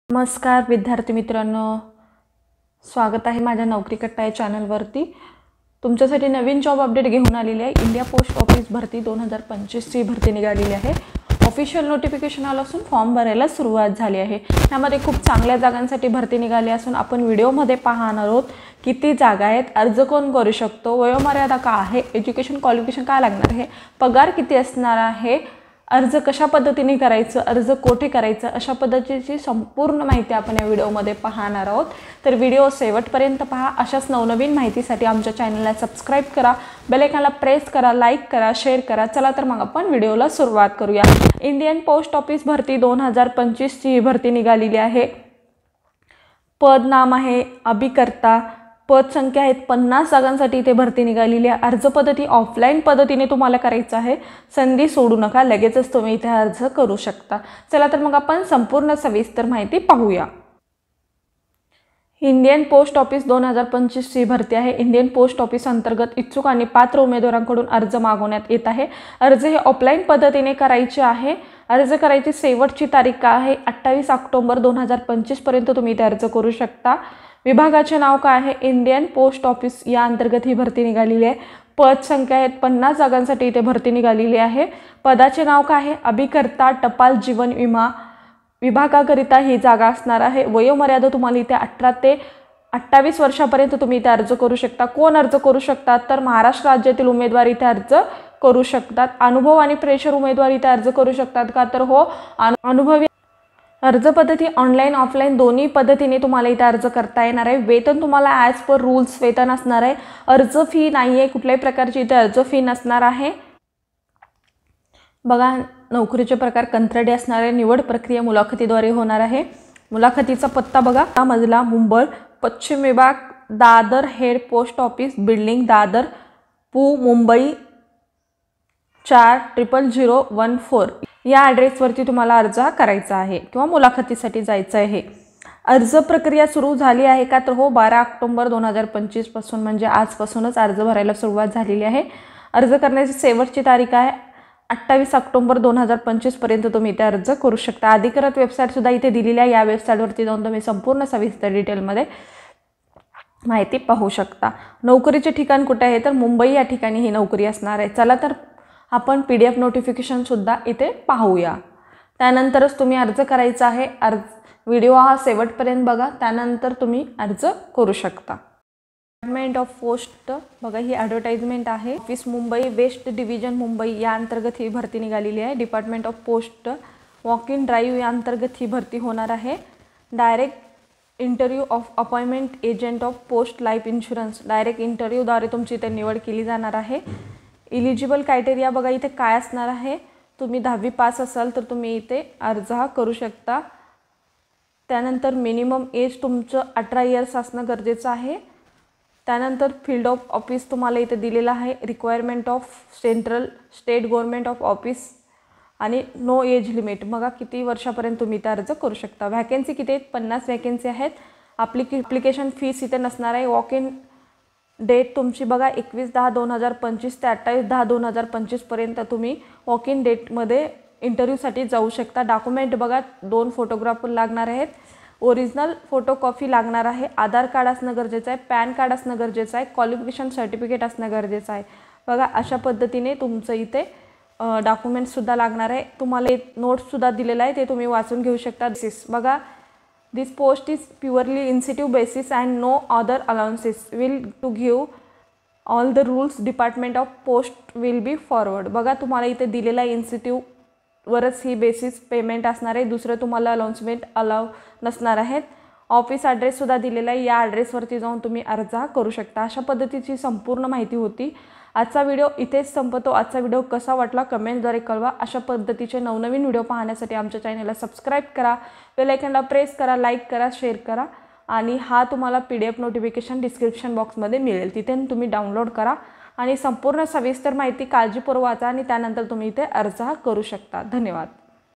नमस्कार विद्यार्थी मित्रांनो, स्वागत आहे माझ्या नोकरी कट्टा या चॅनलवरती। तुमच्यासाठी नवीन जॉब अपडेट घेऊन आलेली आहे। इंडिया पोस्ट ऑफिस भरती 2025 ची भरती निघालेली आहे। ऑफिशियल नोटिफिकेशन आलं असून फॉर्म भरायला सुरुवात झाली आहे। यामध्ये खूप चांगल्या जागांसाठी भरती निघाली असून आपण व्हिडिओमध्ये पाहणार आहोत किती जागा आहेत, अर्ज कोण करू शकतो, वयोमर्यादा काय आहे, एज्युकेशन क्वालिफिकेशन काय लागणार आहे, पगार किती असणार आहे, अर्ज कशा पद्धतीने करायचं, अर्ज कोठे करायचं, अशा पद्धतीची संपूर्ण माहिती आपण या व्हिडिओमध्ये पाहणार आहोत। तर व्हिडिओ शेवटपर्यंत पहा। अशाच नवनवीन माहितीसाठी आमच्या चॅनलला सबस्क्राइब करा, बेल आयकॉनला प्रेस करा, लाईक करा, शेअर करा। चला तर मग आपण व्हिडिओला सुरुवात करूया। इंडियन पोस्ट ऑफिस भरती 2025 ची भरती निघालेली आहे। पद नाम आहे अभिकर्ता, पद संख्या आहेत 50 जागांसाठी इथे भरती निघालेली आहे। अर्ज पद्धती ऑफलाईन पद्धतीने तुम्हाला करायचं आहे, संधी सोडू नका, लगेचच तुम्ही इथे अर्ज करू शकता। चला तर मग आपण संपूर्ण सविस्तर माहिती पाहूया। इंडियन पोस्ट ऑफिस 2025 ची भरती आहे। इंडियन पोस्ट ऑफिस अंतर्गत इच्छुक आणि पात्र उमेदवारांकडून अर्ज मागवण्यात येत आहे। अर्ज हे ऑफलाईन पद्धतीने करायचे आहे। अर्ज करायची शेवटची तारीख आहे 28 ऑक्टोबर 2025 पर्यंत तुम्ही इथे अर्ज करू शकता। विभागाचे नाव काय आहे, इंडियन पोस्ट ऑफिस या अंतर्गत ही भरती निघालेली आहे। पद संख्या आहेत 50 जागांसाठी इथे भरती निघालेली आहे। पदाचे नाव काय आहे, अभिकर्ता टपाल जीवन विमा विभागाकरिता ही जागा असणार आहे। वयोमर्यादा तुम्हाला इथे 18 ते 28 वर्षापर्यंत तुम्ही इथे अर्ज करू शकता। कोण अर्ज करू शकतात, तर महाराष्ट्र राज्यातील उमेदवार इथे अर्ज करू शकतात। अनुभव आणि प्रेशर उमेदवार इथे अर्ज करू शकतात का, तर हो अनुभवी। अर्ज पद्धती ऑनलाईन ऑफलाईन दोन्ही पद्धतीने तुम्हाला इथे अर्ज करता येणार आहे। वेतन तुम्हाला ॲज पर रूल्स वेतन असणार आहे। अर्ज फी नाही आहे, कुठल्याही प्रकारची इथे अर्ज फी नसणार आहे। बघा, नोकरीचे प्रकार कंत्राटी असणार आहे। निवड प्रक्रिया मुलाखतीद्वारे होणार आहे। मुलाखतीचा पत्ता बघा, मजला मुंबई, पश्चिम विभाग, Dadar head post office building, Dadar पू, मुंबई 400014 या ॲड्रेसवरती तुम्हाला अर्ज करायचा आहे किंवा मुलाखतीसाठी जायचं आहे। अर्ज प्रक्रिया सुरू झाली आहे का, तर हो 12 ऑक्टोबर 2025 पासून म्हणजे आजपासूनच अर्ज भरायला सुरुवात झालेली आहे। अर्ज करण्याची शेवटची तारीख आहे 28 ऑक्टोबर 2025 पर्यंत तुम्ही इथे अर्ज करू शकता। अधिकृत वेबसाईट सुद्धा इथे दिलेली आहे। या वेबसाईटवरती जाऊन तुम्ही संपूर्ण सविस्तर डिटेलमध्ये माहिती पाहू शकता। नोकरीचे ठिकाण कुठे आहे, तर मुंबई या ठिकाणी ही नोकरी असणार आहे। चला तर आपण PDF नोटिफिकेशन सुद्धा इथे पाहूया, त्यानंतरच तुम्ही अर्ज करायचा आहे। व्हिडिओ हा शेवटपर्यंत बघा, त्यानंतर तुम्ही अर्ज करू शकता। डिपार्टमेंट ऑफ पोस्ट बघा, ही ॲडव्हर्टाइजमेंट आहे। Office Mumbai west division Mumbai या अंतर्गत ही भरती निघालेली आहे। Department of post walk in drive या अंतर्गत ही भरती होणार आहे। Direct interview of appointment agent of post life insurance, direct इंटरव्ह्यूद्वारे तुमची इथे निवड केली जाणार आहे। इलिजिबल क्रायटेरिया बघा इथे काय असणार आहे, तुम्ही 10वी पास असाल तर तुम्ही इथे अर्ज हा करू शकता। त्यानंतर मिनिमम एज तुमचं 18 इयर्स असणं गरजेचं आहे। त्यानंतर फील्ड ऑफ ऑफिस तुम्हाला इथे दिलेला आहे। Requirement of central state government of office आणि नो एज लिमिट, बघा किती वर्षापर्यंत तुम्ही इथे अर्ज करू शकता। व्हॅकन्सी किती आहेत, 50 व्हॅकन्सी आहेत। ॲप्लिकेशन फीस इथे नसणार आहे। वॉक इन डेट तुमची बघा 21/10/2025 ते 28/10/2025 पर्यंत तुम्ही वॉक इन डेटमध्ये इंटरव्ह्यूसाठी जाऊ शकता। डॉक्युमेंट बघा, 2 फोटोग्राफ लागणार आहेत, ओरिजिनल फोटोकॉपी लागणार आहे, आधार कार्ड असणं गरजेचं आहे, पॅन कार्ड असणं गरजेचं आहे, क्वालिफिकेशन सर्टिफिकेट असणं गरजेचं आहे। बघा अशा पद्धतीने तुमचं इथे डॉक्युमेंट्ससुद्धा लागणार आहे। तुम्हाला नोट्ससुद्धा दिलेला आहे, ते तुम्ही वाचून घेऊ शकता। बघा, this post is purely incentive basis and no other allowances will to give all the rules department of post will be forward। बघा तुम्हाला इथे दिलेला इन्सेंटिव्ह वरच ही बेसिस पेमेंट असणार आहे, दुसरं तुम्हाला अलाउन्समेंट अलाव नसणार आहेत। ऑफिस ॲड्रेस सुद्धा दिलेला आहे, या ॲड्रेसवरती जाऊन तुम्ही अर्ज करू शकता। अशा पद्धतीची संपूर्ण माहिती होती। आजचा व्हिडिओ इथेच संपतो। आजचा व्हिडिओ कसा वाटला कमेंटद्वारे कळवा। अशा पद्धतीचे नवनवीन व्हिडिओ पाहण्यासाठी आमच्या चॅनलला सबस्क्राईब करा, बेल आयकॉनला प्रेस करा, लाईक करा, शेअर करा आणि हा तुम्हाला PDF नोटिफिकेशन डिस्क्रिप्शन बॉक्समध्ये मिळेल, तिथे तुम्ही डाउनलोड करा आणि संपूर्ण सविस्तर माहिती काळजीपूर्वक वाचा आणि त्यानंतर तुम्ही इथे अर्ज करू शकता। धन्यवाद।